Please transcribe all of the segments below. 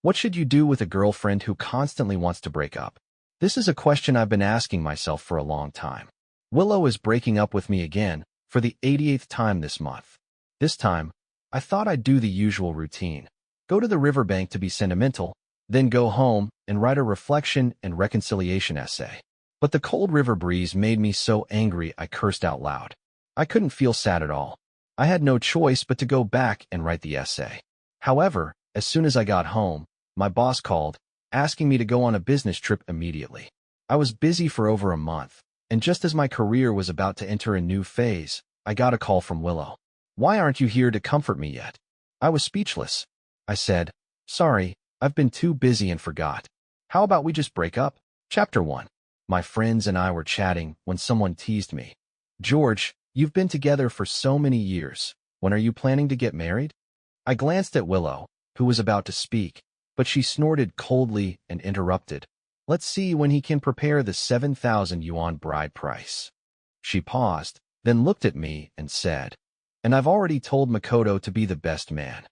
What should you do with a girlfriend who constantly wants to break up? This is a question I've been asking myself for a long time. Willow is breaking up with me again for the 88th time this month. This time, I thought I'd do the usual routine. Go to the riverbank to be sentimental, then go home and write a reflection and reconciliation essay. But the cold river breeze made me so angry I cursed out loud. I couldn't feel sad at all. I had no choice but to go back and write the essay. However, as soon as I got home, my boss called, asking me to go on a business trip immediately. I was busy for over a month, and just as my career was about to enter a new phase, I got a call from Willow. "Why aren't you here to comfort me yet?" I was speechless. I said, "Sorry, I've been too busy and forgot. How about we just break up?" Chapter 1. My friends and I were chatting when someone teased me. "George, you've been together for so many years. When are you planning to get married?" I glanced at Willow, who was about to speak, but she snorted coldly and interrupted. "Let's see when he can prepare the 7,000 yuan bride price." She paused, then looked at me and said, "And I've already told Makoto to be the best man."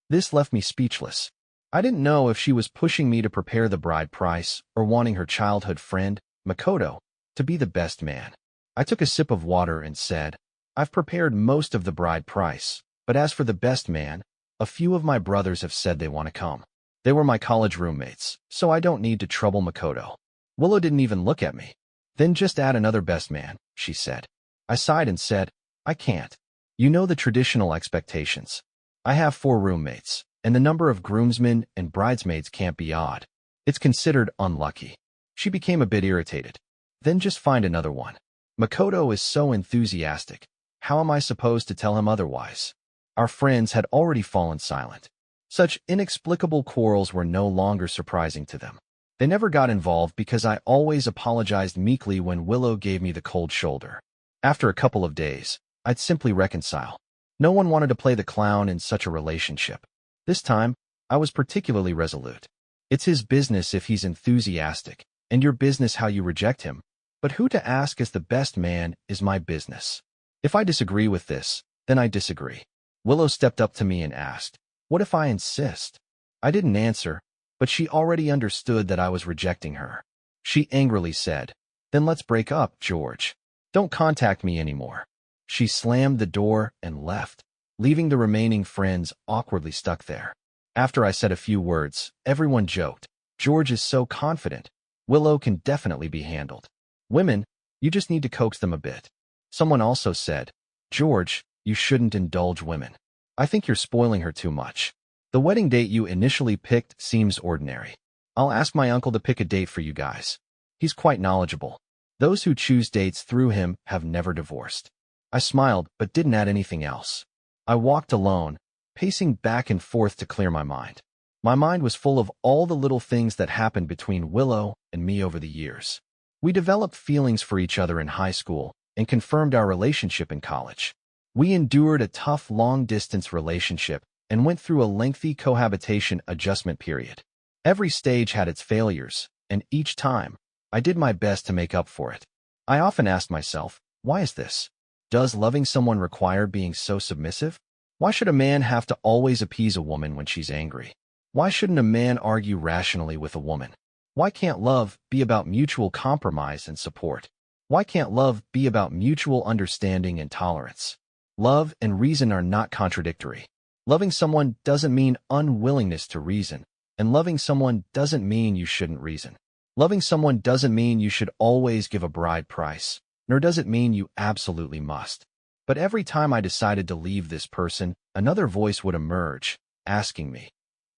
This left me speechless. I didn't know if she was pushing me to prepare the bride price or wanting her childhood friend, Makoto, to be the best man. I took a sip of water and said, "I've prepared most of the bride price, but as for the best man, a few of my brothers have said they want to come. They were my college roommates, so I don't need to trouble Makoto." Willow didn't even look at me. "Then just add another best man," she said. I sighed and said, "I can't. You know the traditional expectations. I have 4 roommates, and the number of groomsmen and bridesmaids can't be odd. It's considered unlucky." She became a bit irritated. "Then just find another one. Makoto is so enthusiastic. How am I supposed to tell him otherwise?" Our friends had already fallen silent. Such inexplicable quarrels were no longer surprising to them. They never got involved because I always apologized meekly when Willow gave me the cold shoulder. After a couple of days, I'd simply reconcile. No one wanted to play the clown in such a relationship. This time, I was particularly resolute. It's his business if he's enthusiastic, and your business how you reject him. But who to ask as the best man is my business. If I disagree with this, then I disagree. Willow stepped up to me and asked, "What if I insist?" I didn't answer, but she already understood that I was rejecting her. She angrily said, "Then let's break up, George. Don't contact me anymore." She slammed the door and left, leaving the remaining friends awkwardly stuck there. After I said a few words, everyone joked, "George is so confident. Willow can definitely be handled. Women, you just need to coax them a bit." Someone also said, "George, you shouldn't indulge women. I think you're spoiling her too much. The wedding date you initially picked seems ordinary. I'll ask my uncle to pick a date for you guys. He's quite knowledgeable. Those who choose dates through him have never divorced." I smiled, but didn't add anything else. I walked alone, pacing back and forth to clear my mind. My mind was full of all the little things that happened between Willow and me over the years. We developed feelings for each other in high school and confirmed our relationship in college. We endured a tough long-distance relationship and went through a lengthy cohabitation adjustment period. Every stage had its failures, and each time, I did my best to make up for it. I often asked myself, why is this? Does loving someone require being so submissive? Why should a man have to always appease a woman when she's angry? Why shouldn't a man argue rationally with a woman? Why can't love be about mutual compromise and support? Why can't love be about mutual understanding and tolerance? Love and reason are not contradictory. Loving someone doesn't mean unwillingness to reason, and loving someone doesn't mean you shouldn't reason. Loving someone doesn't mean you should always give a bride price, nor does it mean you absolutely must. But every time I decided to leave this person, another voice would emerge, asking me,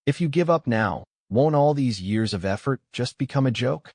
"If you give up now, won't all these years of effort just become a joke?"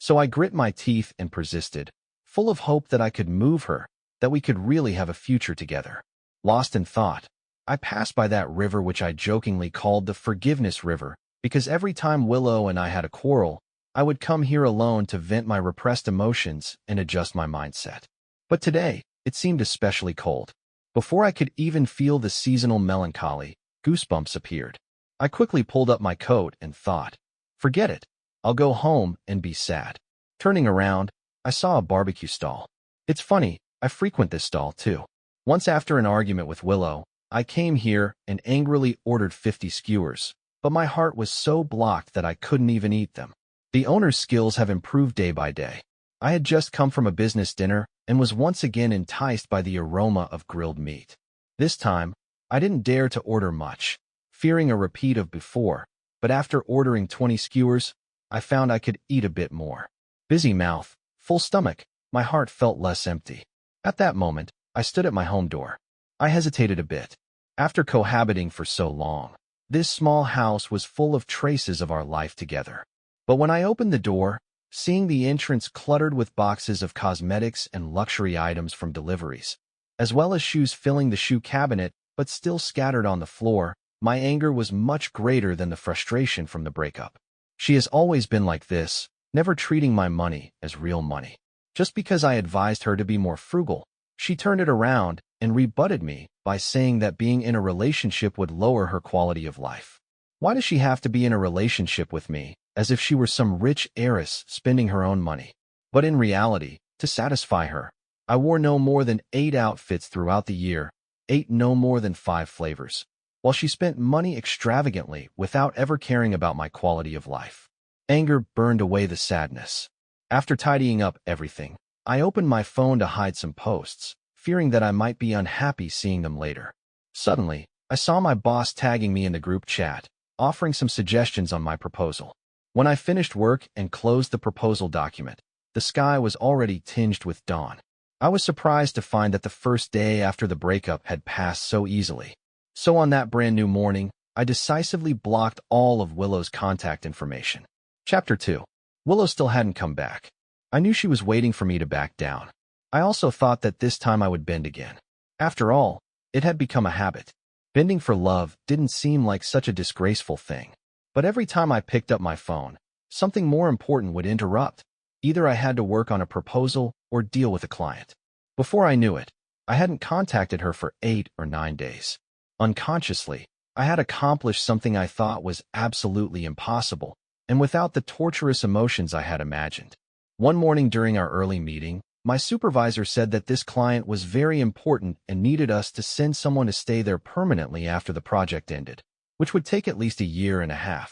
So I grit my teeth and persisted, full of hope that I could move her, that we could really have a future together. Lost in thought, I passed by that river which I jokingly called the Forgiveness River, because every time Willow and I had a quarrel, I would come here alone to vent my repressed emotions and adjust my mindset. But today, it seemed especially cold. Before I could even feel the seasonal melancholy, goosebumps appeared. I quickly pulled up my coat and thought, forget it, I'll go home and be sad. Turning around, I saw a barbecue stall. It's funny, I frequent this stall too. Once after an argument with Willow, I came here and angrily ordered 50 skewers, but my heart was so blocked that I couldn't even eat them. The owner's skills have improved day by day. I had just come from a business dinner and was once again enticed by the aroma of grilled meat. This time, I didn't dare to order much, fearing a repeat of before, but after ordering 20 skewers, I found I could eat a bit more. Busy mouth, full stomach, my heart felt less empty. At that moment, I stood at my home door. I hesitated a bit. After cohabiting for so long, this small house was full of traces of our life together. But when I opened the door, seeing the entrance cluttered with boxes of cosmetics and luxury items from deliveries, as well as shoes filling the shoe cabinet but still scattered on the floor, my anger was much greater than the frustration from the breakup. She has always been like this, never treating my money as real money. Just because I advised her to be more frugal, she turned it around and rebutted me by saying that being in a relationship would lower her quality of life. Why does she have to be in a relationship with me, as if she were some rich heiress spending her own money? But in reality, to satisfy her, I wore no more than 8 outfits throughout the year, ate no more than 5 flavors, while she spent money extravagantly without ever caring about my quality of life. Anger burned away the sadness. After tidying up everything, I opened my phone to hide some posts, fearing that I might be unhappy seeing them later. Suddenly, I saw my boss tagging me in the group chat, offering some suggestions on my proposal. When I finished work and closed the proposal document, the sky was already tinged with dawn. I was surprised to find that the first day after the breakup had passed so easily. So on that brand new morning, I decisively blocked all of Willow's contact information. Chapter 2. Willow still hadn't come back. I knew she was waiting for me to back down. I also thought that this time I would bend again. After all, it had become a habit. Bending for love didn't seem like such a disgraceful thing. But every time I picked up my phone, something more important would interrupt. Either I had to work on a proposal or deal with a client. Before I knew it, I hadn't contacted her for 8 or 9 days. Unconsciously, I had accomplished something I thought was absolutely impossible, and without the torturous emotions I had imagined. One morning during our early meeting, my supervisor said that this client was very important and needed us to send someone to stay there permanently after the project ended, which would take at least 1.5 years.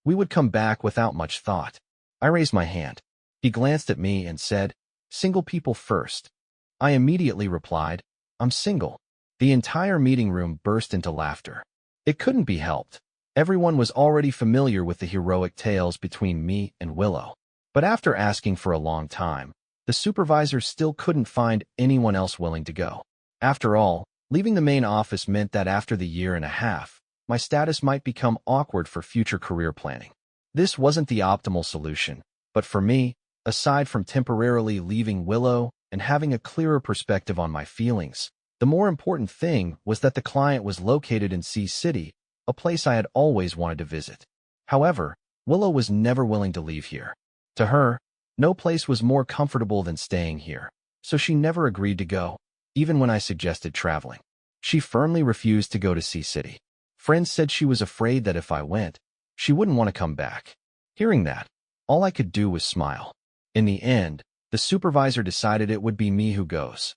We would come back without much thought. I raised my hand. He glanced at me and said, "Single people first." I immediately replied, "I'm single." The entire meeting room burst into laughter. It couldn't be helped. Everyone was already familiar with the heroic tales between me and Willow. But after asking for a long time, the supervisor still couldn't find anyone else willing to go. After all, leaving the main office meant that after the 1.5 years, my status might become awkward for future career planning. This wasn't the optimal solution, but for me, aside from temporarily leaving Willow and having a clearer perspective on my feelings, the more important thing was that the client was located in Sea City, a place I had always wanted to visit. However, Willow was never willing to leave here. To her, no place was more comfortable than staying here, so she never agreed to go, even when I suggested traveling. She firmly refused to go to Sea City. Friends said she was afraid that if I went, she wouldn't want to come back. Hearing that, all I could do was smile. In the end, the supervisor decided it would be me who goes.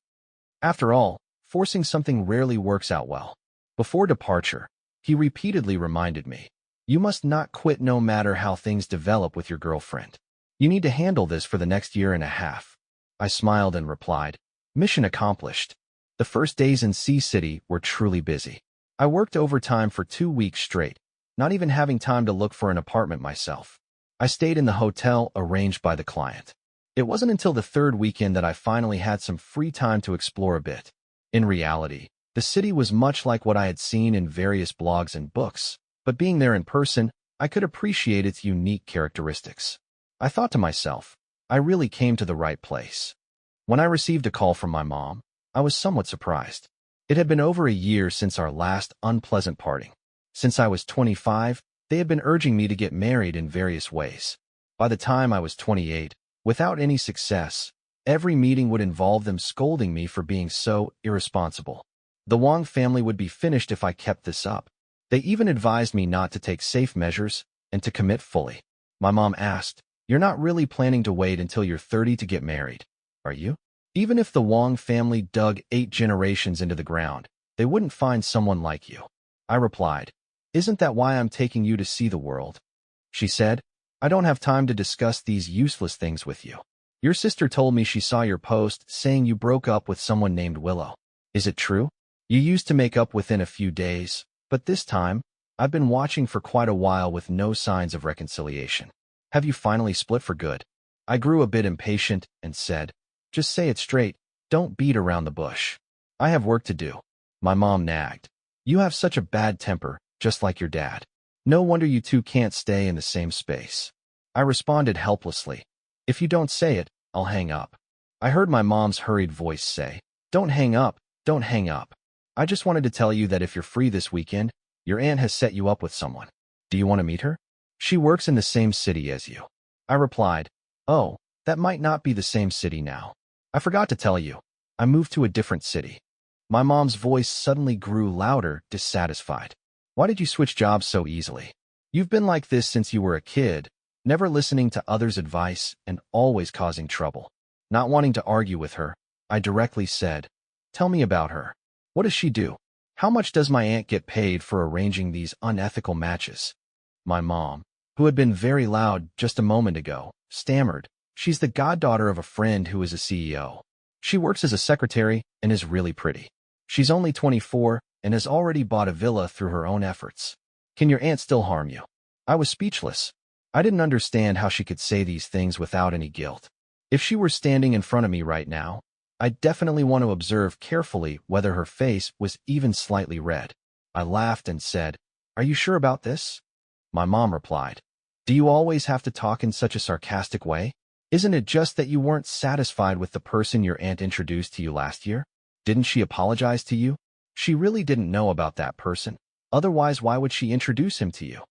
After all, forcing something rarely works out well. Before departure, he repeatedly reminded me, "You must not quit no matter how things develop with your girlfriend. You need to handle this for the next 1.5 years." I smiled and replied, "Mission accomplished." The first days in Sea City were truly busy. I worked overtime for 2 weeks straight, not even having time to look for an apartment myself. I stayed in the hotel arranged by the client. It wasn't until the 3rd weekend that I finally had some free time to explore a bit. In reality, the city was much like what I had seen in various blogs and books, but being there in person, I could appreciate its unique characteristics. I thought to myself, I really came to the right place. When I received a call from my mom, I was somewhat surprised. It had been over 1 year since our last unpleasant parting. Since I was 25, they had been urging me to get married in various ways. By the time I was 28, without any success, every meeting would involve them scolding me for being so irresponsible. The Wang family would be finished if I kept this up. They even advised me not to take safe measures and to commit fully. My mom asked, "You're not really planning to wait until you're 30 to get married, are you? Even if the Wang family dug 8 generations into the ground, they wouldn't find someone like you." I replied, Isn't that why I'm taking you to see the world? She said, I don't have time to discuss these useless things with you. Your sister told me she saw your post saying you broke up with someone named Willow. Is it true? You used to make up within a few days, but this time, I've been watching for quite a while with no signs of reconciliation. Have you finally split for good? I grew a bit impatient and said, just say it straight, don't beat around the bush. I have work to do. My mom nagged. You have such a bad temper, just like your dad. No wonder you two can't stay in the same space. I responded helplessly. If you don't say it, I'll hang up. I heard my mom's hurried voice say, don't hang up, don't hang up. I just wanted to tell you that if you're free this weekend, your aunt has set you up with someone. Do you want to meet her? She works in the same city as you. I replied, oh, that might not be the same city now. I forgot to tell you. I moved to a different city. My mom's voice suddenly grew louder, dissatisfied. Why did you switch jobs so easily? You've been like this since you were a kid, never listening to others' advice and always causing trouble. Not wanting to argue with her, I directly said, tell me about her. What does she do? How much does my aunt get paid for arranging these unethical matches? My mom, who had been very loud just a moment ago, stammered. She's the goddaughter of a friend who is a CEO. She works as a secretary and is really pretty. She's only 24 and has already bought a villa through her own efforts. Can your aunt still harm you? I was speechless. I didn't understand how she could say these things without any guilt. If she were standing in front of me right now, I'd definitely want to observe carefully whether her face was even slightly red. I laughed and said, are you sure about this? My mom replied, do you always have to talk in such a sarcastic way? Isn't it just that you weren't satisfied with the person your aunt introduced to you last year? Didn't she apologize to you? She really didn't know about that person. Otherwise, why would she introduce him to you?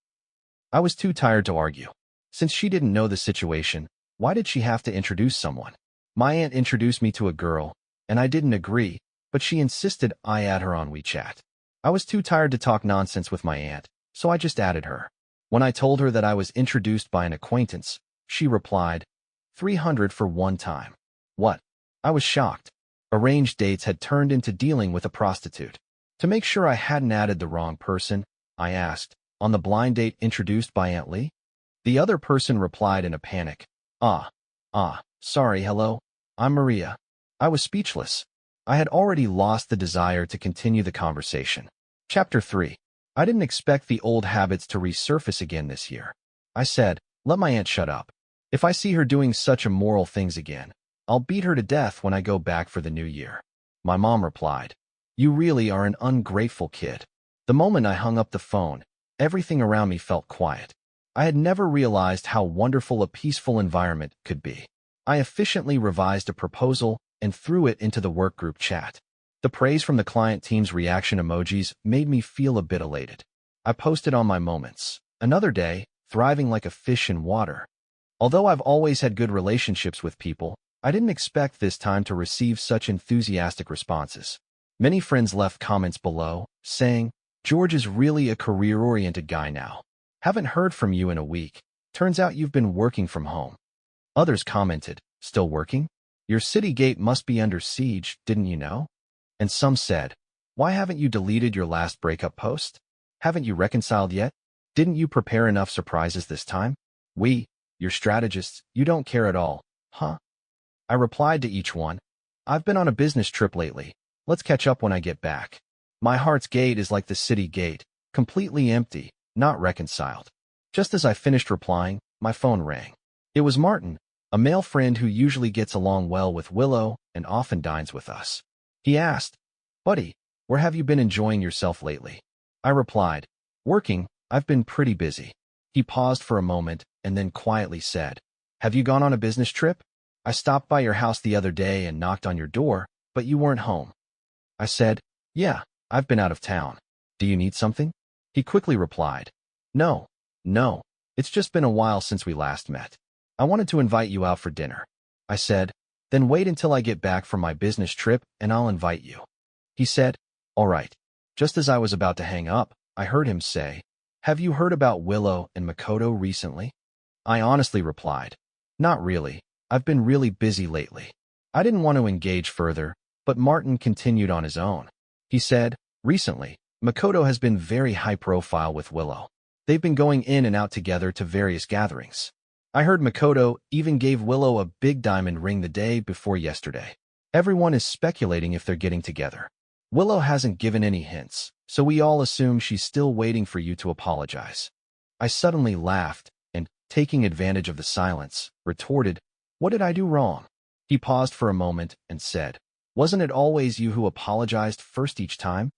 I was too tired to argue. Since she didn't know the situation, why did she have to introduce someone? My aunt introduced me to a girl, and I didn't agree, but she insisted I add her on WeChat. I was too tired to talk nonsense with my aunt, so I just added her. When I told her that I was introduced by an acquaintance, she replied, 300 for one time. What? I was shocked. Arranged dates had turned into dealing with a prostitute. To make sure I hadn't added the wrong person, I asked, on the blind date introduced by Aunt Lee? The other person replied in a panic, sorry, hello, I'm Maria. I was speechless. I had already lost the desire to continue the conversation. Chapter 3. I didn't expect the old habits to resurface again this year. I said, let my aunt shut up. If I see her doing such immoral things again, I'll beat her to death when I go back for the new year. My mom replied, you really are an ungrateful kid. The moment I hung up the phone, everything around me felt quiet. I had never realized how wonderful a peaceful environment could be. I efficiently revised a proposal and threw it into the workgroup chat. The praise from the client team's reaction emojis made me feel a bit elated. I posted on my moments. Another day, thriving like a fish in water. Although I've always had good relationships with people, I didn't expect this time to receive such enthusiastic responses. Many friends left comments below, saying, George is really a career-oriented guy now. Haven't heard from you in a week. Turns out you've been working from home. Others commented, still working? Your city gate must be under siege, didn't you know? And some said, why haven't you deleted your last breakup post? Haven't you reconciled yet? Didn't you prepare enough surprises this time? Your strategists, you don't care at all, huh? I replied to each one, I've been on a business trip lately. Let's catch up when I get back. My heart's gate is like the city gate, completely empty, not reconciled. Just as I finished replying, my phone rang. It was Martin, a male friend who usually gets along well with Willow and often dines with us. He asked, buddy, where have you been enjoying yourself lately? I replied, working, I've been pretty busy. He paused for a moment and then quietly said, have you gone on a business trip? I stopped by your house the other day and knocked on your door, but you weren't home. I said, yeah, I've been out of town. Do you need something? He quickly replied, no, it's just been a while since we last met. I wanted to invite you out for dinner. I said, then wait until I get back from my business trip and I'll invite you. He said, all right. Just as I was about to hang up, I heard him say, have you heard about Willow and Makoto recently? I honestly replied, not really. I've been really busy lately. I didn't want to engage further, but Martin continued on his own. He said, recently, Makoto has been very high profile with Willow. They've been going in and out together to various gatherings. I heard Makoto even gave Willow a big diamond ring the day before yesterday. Everyone is speculating if they're getting together. Willow hasn't given any hints, so we all assume she's still waiting for you to apologize. I suddenly laughed and, taking advantage of the silence, retorted, "What did I do wrong?" He paused for a moment and said, "Wasn't it always you who apologized first each time?"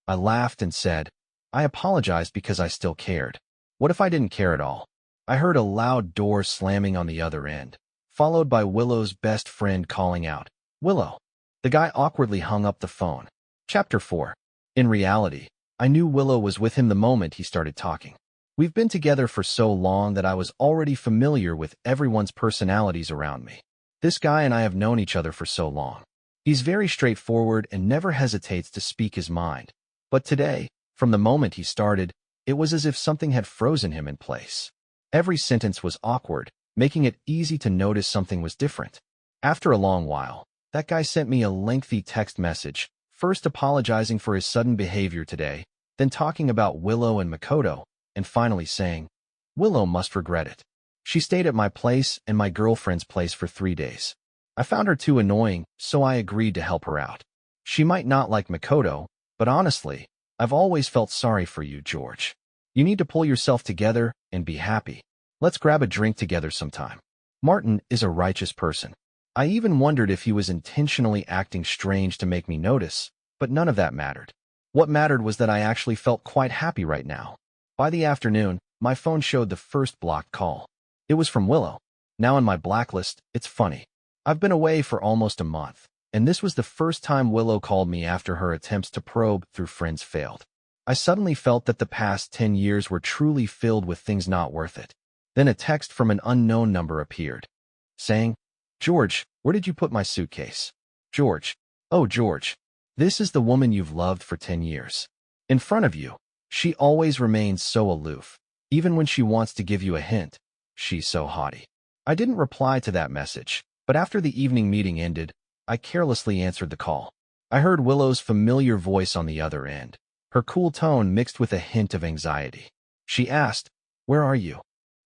I laughed and said, "I apologized because I still cared. What if I didn't care at all?" I heard a loud door slamming on the other end, followed by Willow's best friend calling out, "Willow." The guy awkwardly hung up the phone. Chapter 4. In reality, I knew Willow was with him the moment he started talking. We've been together for so long that I was already familiar with everyone's personalities around me. This guy and I have known each other for so long. He's very straightforward and never hesitates to speak his mind. But today, from the moment he started, it was as if something had frozen him in place. Every sentence was awkward, making it easy to notice something was different. After a long while, that guy sent me a lengthy text message, first apologizing for his sudden behavior today, then talking about Willow and Makoto, and finally saying, "Willow must regret it. She stayed at my place and my girlfriend's place for 3 days. I found her too annoying, so I agreed to help her out. She might not like Makoto, but honestly, I've always felt sorry for you, George. You need to pull yourself together and be happy. Let's grab a drink together sometime." Martin is a righteous person. I even wondered if he was intentionally acting strange to make me notice, but none of that mattered. What mattered was that I actually felt quite happy right now. By the afternoon, my phone showed the first blocked call. It was from Willow. Now on my blacklist, it's funny. I've been away for almost a month, and this was the first time Willow called me after her attempts to probe through friends failed. I suddenly felt that the past 10 years were truly filled with things not worth it. Then a text from an unknown number appeared, saying, "George, where did you put my suitcase?" George. Oh, George. This is the woman you've loved for 10 years. In front of you, she always remains so aloof. Even when she wants to give you a hint, she's so haughty. I didn't reply to that message, but after the evening meeting ended, I carelessly answered the call. I heard Willow's familiar voice on the other end, her cool tone mixed with a hint of anxiety. She asked, "Where are you?"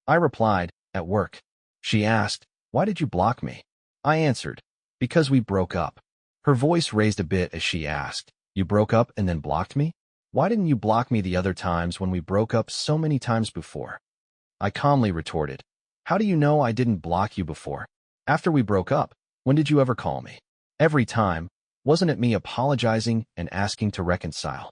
I replied, "At work." She asked, "Why did you block me?" I answered, "Because we broke up." Her voice raised a bit as she asked, "You broke up and then blocked me? Why didn't you block me the other times when we broke up so many times before?" I calmly retorted, "How do you know I didn't block you before? After we broke up, when did you ever call me? Every time. Wasn't it me apologizing and asking to reconcile?"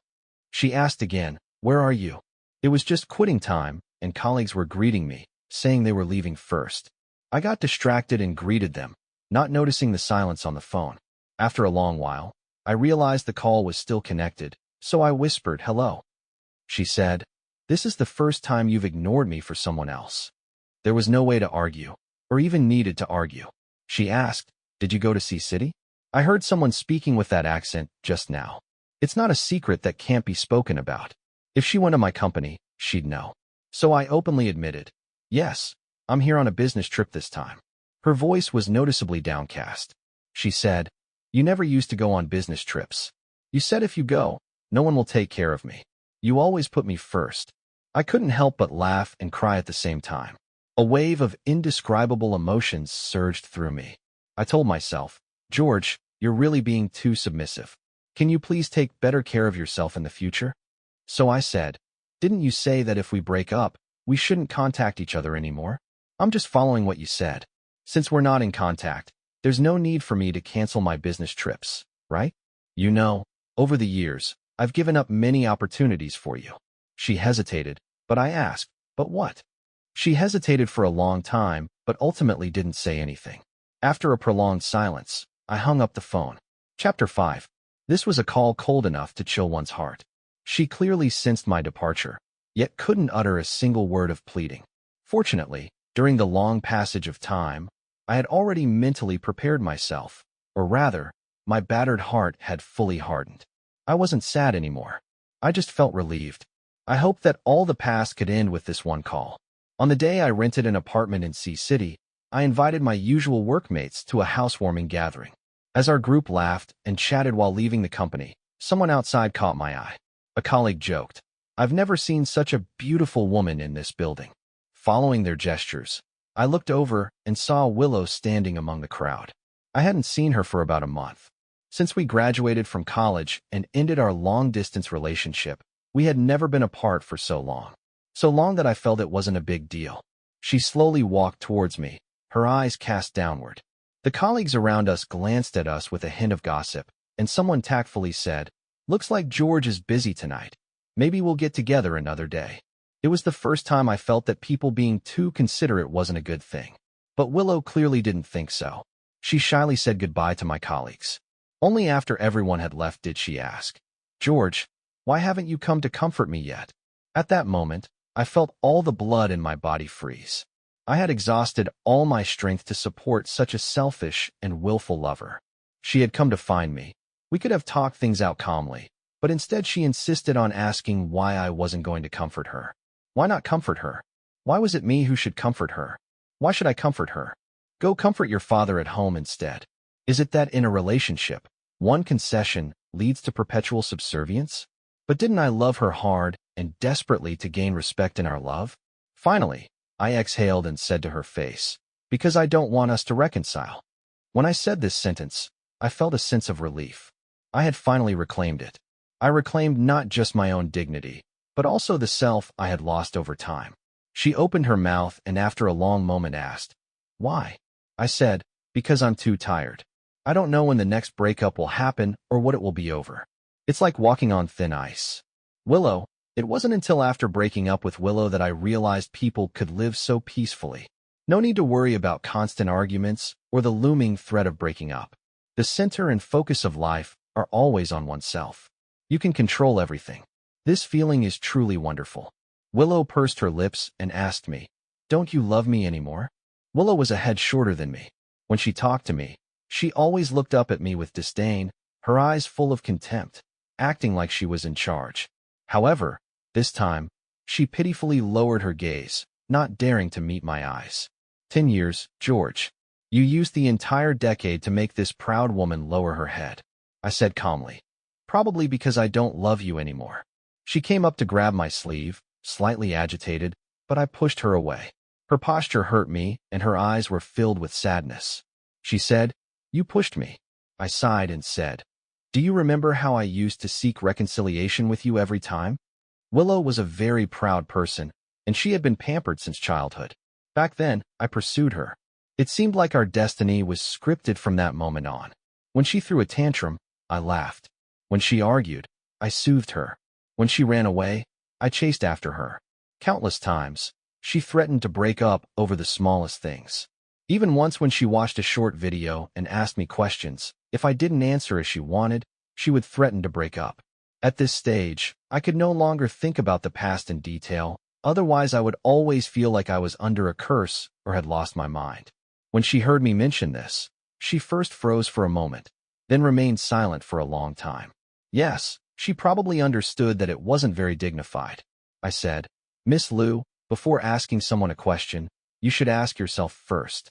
She asked again, "Where are you?" It was just quitting time, and colleagues were greeting me, saying they were leaving first. I got distracted and greeted them, not noticing the silence on the phone. After a long while, I realized the call was still connected, so I whispered, "Hello." She said, "This is the first time you've ignored me for someone else." There was no way to argue, or even needed to argue. She asked, "Did you go to Sea City?" I heard someone speaking with that accent just now. It's not a secret that can't be spoken about. If she went to my company, she'd know. So I openly admitted, "Yes, I'm here on a business trip this time." Her voice was noticeably downcast. She said, "You never used to go on business trips. You said if you go, no one will take care of me. You always put me first." I couldn't help but laugh and cry at the same time. A wave of indescribable emotions surged through me. I told myself, "George, you're really being too submissive. Can you please take better care of yourself in the future?" So I said, "Didn't you say that if we break up, we shouldn't contact each other anymore? I'm just following what you said. Since we're not in contact, there's no need for me to cancel my business trips, right? You know, over the years, I've given up many opportunities for you." She hesitated, but I asked, "But what?" She hesitated for a long time, but ultimately didn't say anything. After a prolonged silence, I hung up the phone. Chapter 5. This was a call cold enough to chill one's heart. She clearly sensed my departure, yet couldn't utter a single word of pleading. Fortunately, during the long passage of time, I had already mentally prepared myself, or rather, my battered heart had fully hardened. I wasn't sad anymore. I just felt relieved. I hoped that all the past could end with this one call. On the day I rented an apartment in Sea City, I invited my usual workmates to a housewarming gathering. As our group laughed and chatted while leaving the company, someone outside caught my eye. A colleague joked. I've never seen such a beautiful woman in this building. Following their gestures, I looked over and saw Willow standing among the crowd. I hadn't seen her for about a month. Since we graduated from college and ended our long-distance relationship, we had never been apart for so long. So long that I felt it wasn't a big deal. She slowly walked towards me, her eyes cast downward. The colleagues around us glanced at us with a hint of gossip, and someone tactfully said, "Looks like George is busy tonight. Maybe we'll get together another day." It was the first time I felt that people being too considerate wasn't a good thing. But Willow clearly didn't think so. She shyly said goodbye to my colleagues. Only after everyone had left did she ask, "George, why haven't you come to comfort me yet?" At that moment, I felt all the blood in my body freeze. I had exhausted all my strength to support such a selfish and willful lover. She had come to find me. We could have talked things out calmly, but instead she insisted on asking why I wasn't going to comfort her. Why not comfort her? Why was it me who should comfort her? Why should I comfort her? Go comfort your father at home instead. Is it that in a relationship, one concession leads to perpetual subservience? But didn't I love her hard and desperately to gain respect in our love? Finally, I exhaled and said to her face, "Because I don't want us to reconcile." When I said this sentence, I felt a sense of relief. I had finally reclaimed it. I reclaimed not just my own dignity, but also the self I had lost over time. She opened her mouth and after a long moment asked, "Why?" I said, "Because I'm too tired. I don't know when the next breakup will happen or what it will be over. It's like walking on thin ice." Willow, it wasn't until after breaking up with Willow that I realized people could live so peacefully. No need to worry about constant arguments or the looming threat of breaking up. The center and focus of life are always on oneself. You can control everything. This feeling is truly wonderful. Willow pursed her lips and asked me, "Don't you love me anymore?" Willow was a head shorter than me. When she talked to me, she always looked up at me with disdain, her eyes full of contempt, acting like she was in charge. However, this time, she pitifully lowered her gaze, not daring to meet my eyes. 10 years, George. You used the entire decade to make this proud woman lower her head. I said calmly. Probably because I don't love you anymore. She came up to grab my sleeve, slightly agitated, but I pushed her away. Her posture hurt me, and her eyes were filled with sadness. She said, "You pushed me." I sighed and said, "Do you remember how I used to seek reconciliation with you every time?" Willow was a very proud person, and she had been pampered since childhood. Back then, I pursued her. It seemed like our destiny was scripted from that moment on. When she threw a tantrum, I laughed. When she argued, I soothed her. When she ran away, I chased after her. Countless times, she threatened to break up over the smallest things. Even once when she watched a short video and asked me questions, if I didn't answer as she wanted, she would threaten to break up. At this stage, I could no longer think about the past in detail, otherwise I would always feel like I was under a curse or had lost my mind. When she heard me mention this, she first froze for a moment, then remained silent for a long time. Yes, she probably understood that it wasn't very dignified. I said, "Miss Liu, before asking someone a question, you should ask yourself first."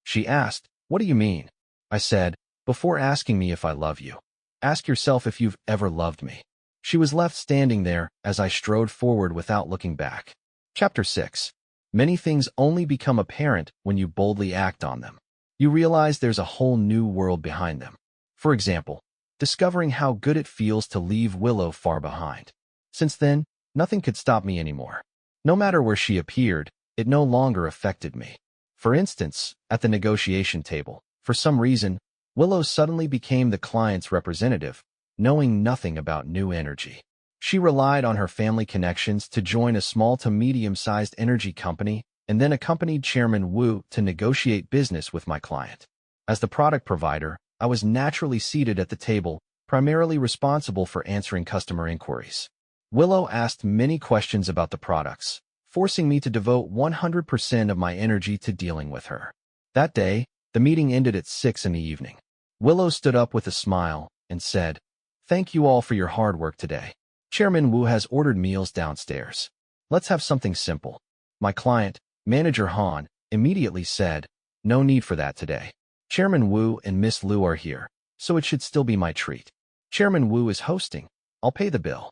She asked, "What do you mean?" I said, "Before asking me if I love you, ask yourself if you've ever loved me." She was left standing there as I strode forward without looking back. Chapter 6. Many things only become apparent when you boldly act on them. You realize there's a whole new world behind them. For example, discovering how good it feels to leave Willow far behind. Since then, nothing could stop me anymore. No matter where she appeared, it no longer affected me. For instance, at the negotiation table, for some reason, Willow suddenly became the client's representative, knowing nothing about new energy. She relied on her family connections to join a small to medium-sized energy company and then accompanied Chairman Wu to negotiate business with my client. As the product provider, I was naturally seated at the table, primarily responsible for answering customer inquiries. Willow asked many questions about the products, forcing me to devote 100% of my energy to dealing with her. That day, the meeting ended at 6 in the evening. Willow stood up with a smile and said, "Thank you all for your hard work today. Chairman Wu has ordered meals downstairs. Let's have something simple." My client, Manager Han, immediately said, "No need for that today. Chairman Wu and Miss Liu are here, so it should still be my treat. Chairman Wu is hosting. I'll pay the bill."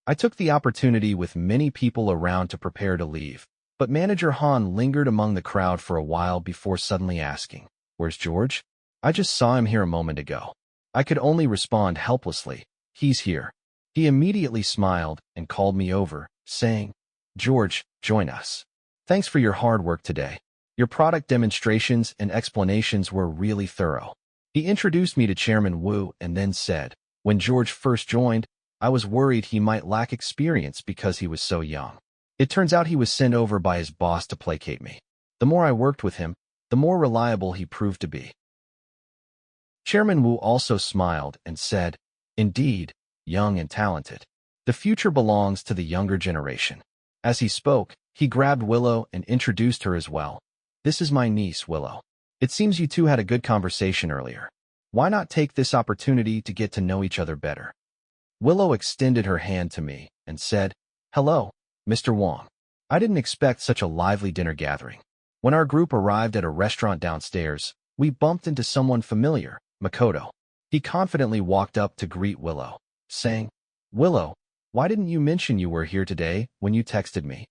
I took the opportunity with many people around to prepare to leave, but Manager Han lingered among the crowd for a while before suddenly asking, "Where's George? I just saw him here a moment ago." I could only respond helplessly, "He's here." He immediately smiled and called me over, saying, "George, join us. Thanks for your hard work today. Your product demonstrations and explanations were really thorough." He introduced me to Chairman Wu and then said, "When George first joined, I was worried he might lack experience because he was so young. It turns out he was sent over by his boss to placate me. The more I worked with him, the more reliable he proved to be." Chairman Wu also smiled and said, "Indeed, young and talented. The future belongs to the younger generation." As he spoke, he grabbed Willow and introduced her as well. "This is my niece, Willow. It seems you two had a good conversation earlier. Why not take this opportunity to get to know each other better?" Willow extended her hand to me and said, "Hello, Mr. Wong. I didn't expect such a lively dinner gathering." When our group arrived at a restaurant downstairs, we bumped into someone familiar, Makoto. He confidently walked up to greet Willow, saying, "Willow, why didn't you mention you were here today when you texted me?"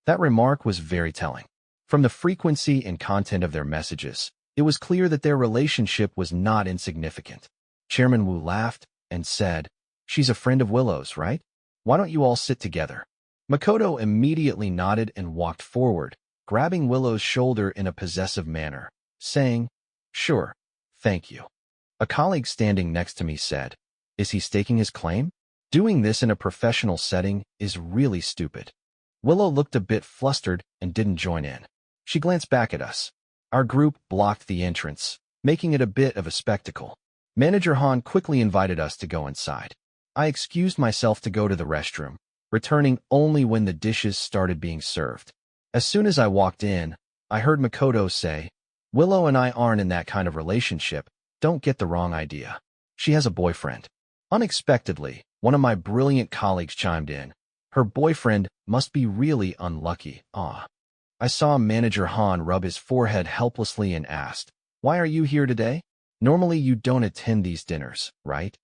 That remark was very telling. From the frequency and content of their messages, it was clear that their relationship was not insignificant. Chairman Wu laughed and said, "She's a friend of Willow's, right? Why don't you all sit together?" Makoto immediately nodded and walked forward, grabbing Willow's shoulder in a possessive manner, saying, "Sure, thank you." A colleague standing next to me said, "Is he staking his claim? Doing this in a professional setting is really stupid." Willow looked a bit flustered and didn't join in. She glanced back at us. Our group blocked the entrance, making it a bit of a spectacle. Manager Han quickly invited us to go inside. I excused myself to go to the restroom, returning only when the dishes started being served. As soon as I walked in, I heard Makoto say, "Willow and I aren't in that kind of relationship. Don't get the wrong idea. She has a boyfriend." Unexpectedly, one of my brilliant colleagues chimed in, "Her boyfriend must be really unlucky, ah." I saw Manager Han rub his forehead helplessly and asked, "Why are you here today? Normally you don't attend these dinners, right?"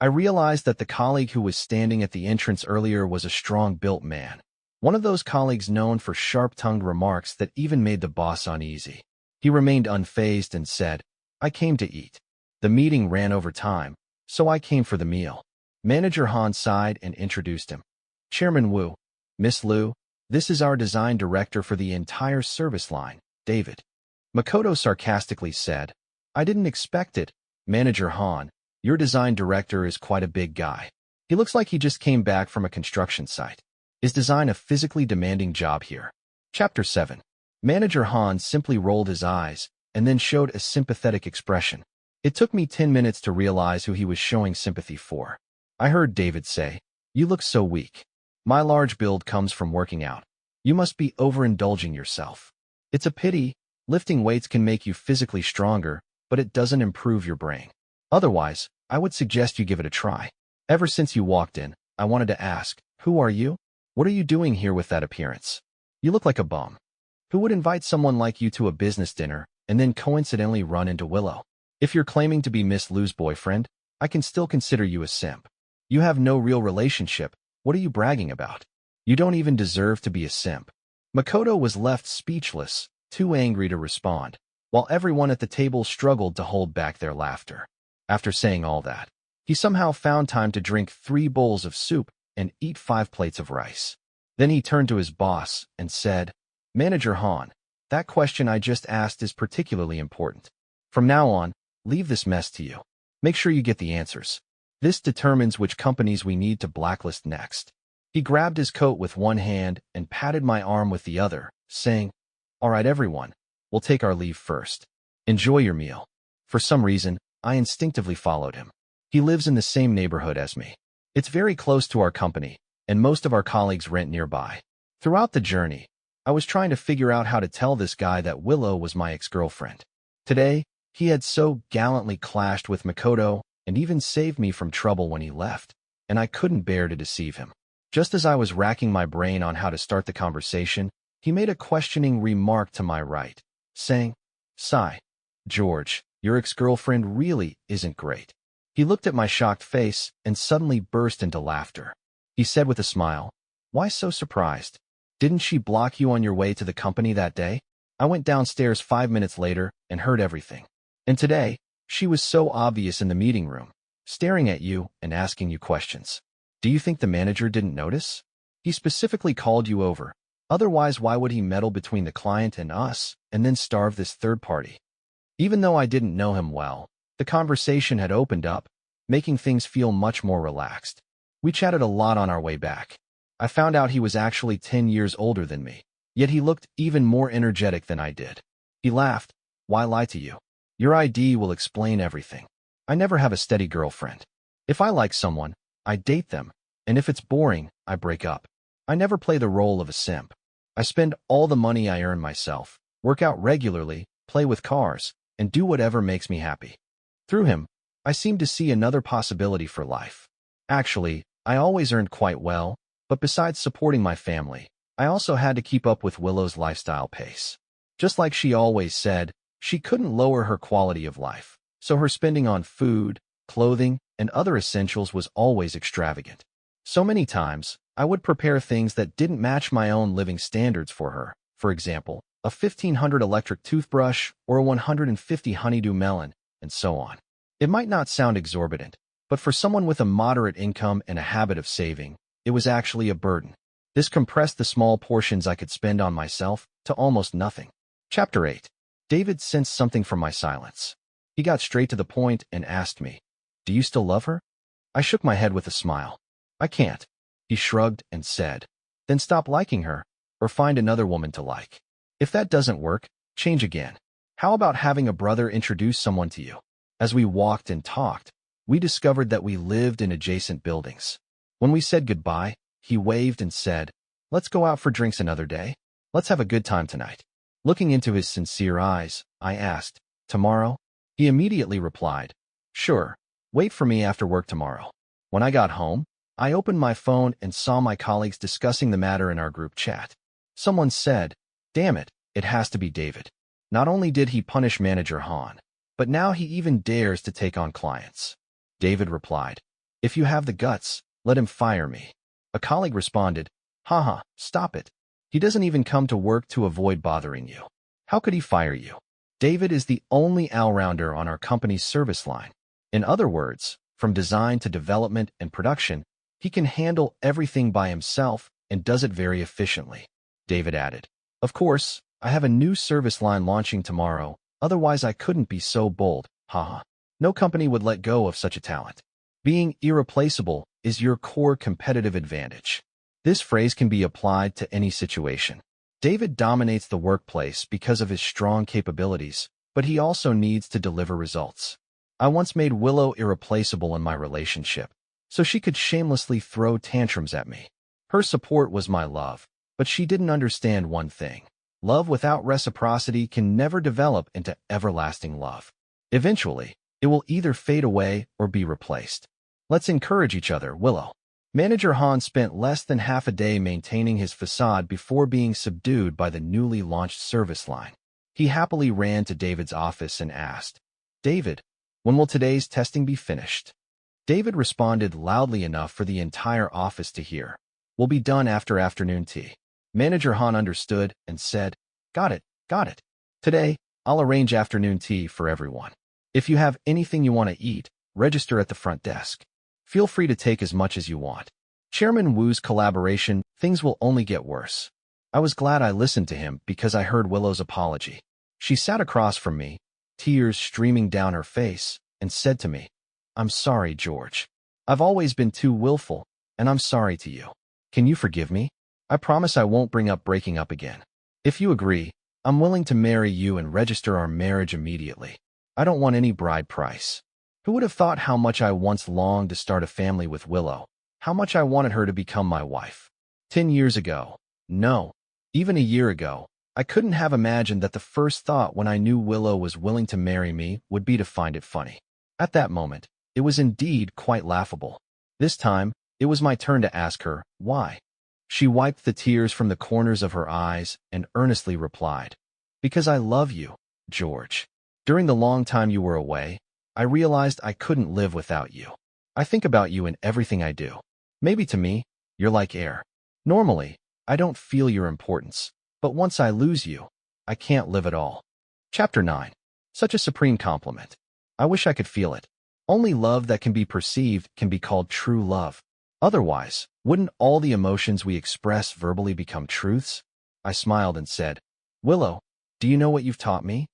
I realized that the colleague who was standing at the entrance earlier was a strong-built man. One of those colleagues known for sharp-tongued remarks that even made the boss uneasy. He remained unfazed and said, "I came to eat. The meeting ran over time, so I came for the meal." Manager Han sighed and introduced him. "Chairman Wu, Miss Liu, this is our design director for the entire service line, David." Makoto sarcastically said, "I didn't expect it. Manager Han, your design director is quite a big guy. He looks like he just came back from a construction site. Is design a physically demanding job here?" Chapter 7. Manager Han simply rolled his eyes and then showed a sympathetic expression. It took me 10 minutes to realize who he was showing sympathy for. I heard David say, "You look so weak. My large build comes from working out. You must be overindulging yourself. It's a pity. Lifting weights can make you physically stronger, but it doesn't improve your brain. Otherwise, I would suggest you give it a try. Ever since you walked in, I wanted to ask, who are you? What are you doing here with that appearance? You look like a bum. Who would invite someone like you to a business dinner and then coincidentally run into Willow? If you're claiming to be Miss Liu's boyfriend, I can still consider you a simp. You have no real relationship. What are you bragging about? You don't even deserve to be a simp." Makoto was left speechless, too angry to respond, while everyone at the table struggled to hold back their laughter. After saying all that, he somehow found time to drink 3 bowls of soup and eat 5 plates of rice. Then he turned to his boss and said, "Manager Han, that question I just asked is particularly important. From now on, leave this mess to you. Make sure you get the answers. This determines which companies we need to blacklist next." He grabbed his coat with one hand and patted my arm with the other, saying, "All right, everyone, we'll take our leave first. Enjoy your meal." For some reason, I instinctively followed him. He lives in the same neighborhood as me. It's very close to our company, and most of our colleagues rent nearby. Throughout the journey, I was trying to figure out how to tell this guy that Willow was my ex-girlfriend. Today, he had so gallantly clashed with Makoto and even saved me from trouble when he left, and I couldn't bear to deceive him. Just as I was racking my brain on how to start the conversation, he made a questioning remark to my right, saying, "Sigh, George, your ex-girlfriend really isn't great." He looked at my shocked face and suddenly burst into laughter. He said with a smile. Why so surprised? Didn't she block you on your way to the company that day? I went downstairs 5 minutes later and heard everything. And today, she was so obvious in the meeting room, staring at you and asking you questions. Do you think the manager didn't notice? He specifically called you over. Otherwise, why would he meddle between the client and us and then starve this third party? Even though I didn't know him well, the conversation had opened up, making things feel much more relaxed. We chatted a lot on our way back. I found out he was actually 10 years older than me, yet he looked even more energetic than I did. He laughed. Why lie to you? Your ID will explain everything. I never have a steady girlfriend. If I like someone, I date them, and if it's boring, I break up. I never play the role of a simp. I spend all the money I earn myself, work out regularly, play with cars, and do whatever makes me happy. Through him, I seemed to see another possibility for life. Actually, I always earned quite well, but besides supporting my family, I also had to keep up with Willow's lifestyle pace. Just like she always said, she couldn't lower her quality of life, so her spending on food, clothing, and other essentials was always extravagant. So many times, I would prepare things that didn't match my own living standards for her. For example, a 1500 electric toothbrush or a 150 honeydew melon, and so on. It might not sound exorbitant, but for someone with a moderate income and a habit of saving, it was actually a burden. This compressed the small portions I could spend on myself to almost nothing. Chapter 8. David sensed something from my silence. He got straight to the point and asked me, "Do you still love her?" I shook my head with a smile. "I can't." He shrugged and said, "Then stop liking her, or find another woman to like. If that doesn't work, change again. How about having a brother introduce someone to you?" As we walked and talked, we discovered that we lived in adjacent buildings. When we said goodbye, he waved and said, "Let's go out for drinks another day. Let's have a good time tonight." Looking into his sincere eyes, I asked, "Tomorrow?" He immediately replied, "Sure. Wait for me after work tomorrow." When I got home, I opened my phone and saw my colleagues discussing the matter in our group chat. Someone said, "Damn it, it has to be David. Not only did he punish Manager Han, but now he even dares to take on clients." David replied, "If you have the guts, let him fire me." A colleague responded, "Haha, stop it. He doesn't even come to work to avoid bothering you. How could he fire you? David is the only all-rounder on our company's service line. In other words, from design to development and production, he can handle everything by himself and does it very efficiently." David added, "Of course, I have a new service line launching tomorrow, otherwise I couldn't be so bold, haha. No company would let go of such a talent. Being irreplaceable is your core competitive advantage." This phrase can be applied to any situation. David dominates the workplace because of his strong capabilities, but he also needs to deliver results. I once made Willow irreplaceable in my relationship, so she could shamelessly throw tantrums at me. Her support was my love, but she didn't understand one thing. Love without reciprocity can never develop into everlasting love. Eventually, it will either fade away or be replaced. Let's encourage each other, Willow. Manager Han spent less than half a day maintaining his facade before being subdued by the newly launched service line. He happily ran to David's office and asked, "David, when will today's testing be finished?" David responded loudly enough for the entire office to hear, "Will be done after afternoon tea." Manager Han understood and said, Got it, got it. Today, I'll arrange afternoon tea for everyone. If you have anything you want to eat, register at the front desk. Feel free to take as much as you want." Chairman Wu's collaboration, things will only get worse. I was glad I listened to him because I heard Willow's apology. She sat across from me, tears streaming down her face, and said to me, "I'm sorry, George. I've always been too willful, and I'm sorry to you. Can you forgive me? I promise I won't bring up breaking up again. If you agree, I'm willing to marry you and register our marriage immediately. I don't want any bride price." Who would have thought how much I once longed to start a family with Willow, how much I wanted her to become my wife. 10 years ago, no, even a year ago, I couldn't have imagined that the first thought when I knew Willow was willing to marry me would be to find it funny. At that moment, it was indeed quite laughable. This time, it was my turn to ask her, why? She wiped the tears from the corners of her eyes and earnestly replied, "Because I love you, George. During the long time you were away, I realized I couldn't live without you. I think about you in everything I do. Maybe to me, You're like air. Normally, I don't feel your importance, but once I lose you, I can't live at all. Chapter 9. Such a supreme compliment. I wish I could feel it. Only love that can be perceived can be called true love. Otherwise, wouldn't all the emotions we express verbally become truths? I smiled and said, Willow, do you know what you've taught me?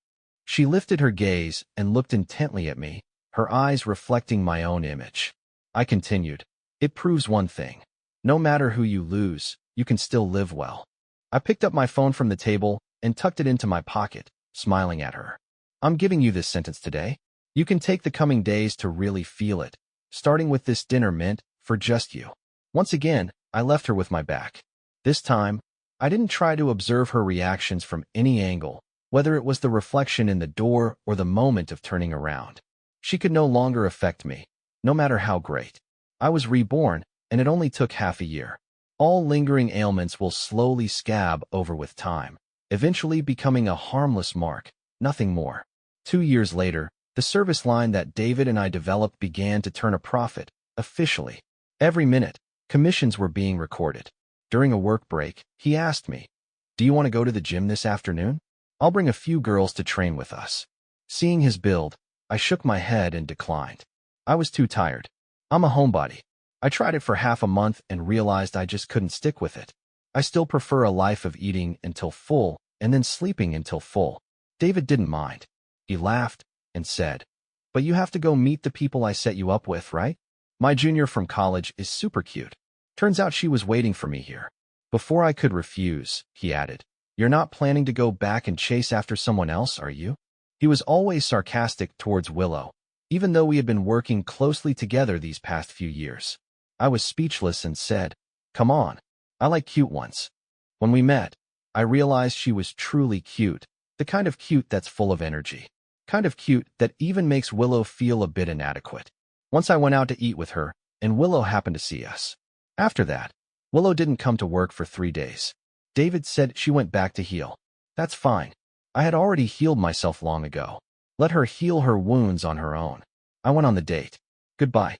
She lifted her gaze and looked intently at me, her eyes reflecting my own image. I continued, it proves one thing. No matter who you lose, you can still live well. I picked up my phone from the table and tucked it into my pocket, smiling at her. I'm giving you this sentence today. You can take the coming days to really feel it, starting with this dinner meant for just you. Once again, I left her with my back. This time, I didn't try to observe her reactions from any angle, whether it was the reflection in the door or the moment of turning around. She could no longer affect me, no matter how great. I was reborn, and it only took half a year. All lingering ailments will slowly scab over with time, eventually becoming a harmless mark, nothing more. 2 years later, the service line that David and I developed began to turn a profit, officially. Every minute, commissions were being recorded. During a work break, he asked me, do you want to go to the gym this afternoon? I'll bring a few girls to train with us. Seeing his build, I shook my head and declined. I was too tired. I'm a homebody. I tried it for half a month and realized I just couldn't stick with it. I still prefer a life of eating until full and then sleeping until full. David didn't mind. He laughed and said, but you have to go meet the people I set you up with, right? My junior from college is super cute. Turns out she was waiting for me here. Before I could refuse, he added, you're not planning to go back and chase after someone else, are you? He was always sarcastic towards Willow, even though we had been working closely together these past few years. I was speechless and said, come on, I like cute ones. When we met, I realized she was truly cute, the kind of cute that's full of energy, kind of cute that even makes Willow feel a bit inadequate. Once I went out to eat with her, and Willow happened to see us. After that, Willow didn't come to work for 3 days. David said she went back to heal. That's fine. I had already healed myself long ago. Let her heal her wounds on her own. I went on the date. Goodbye.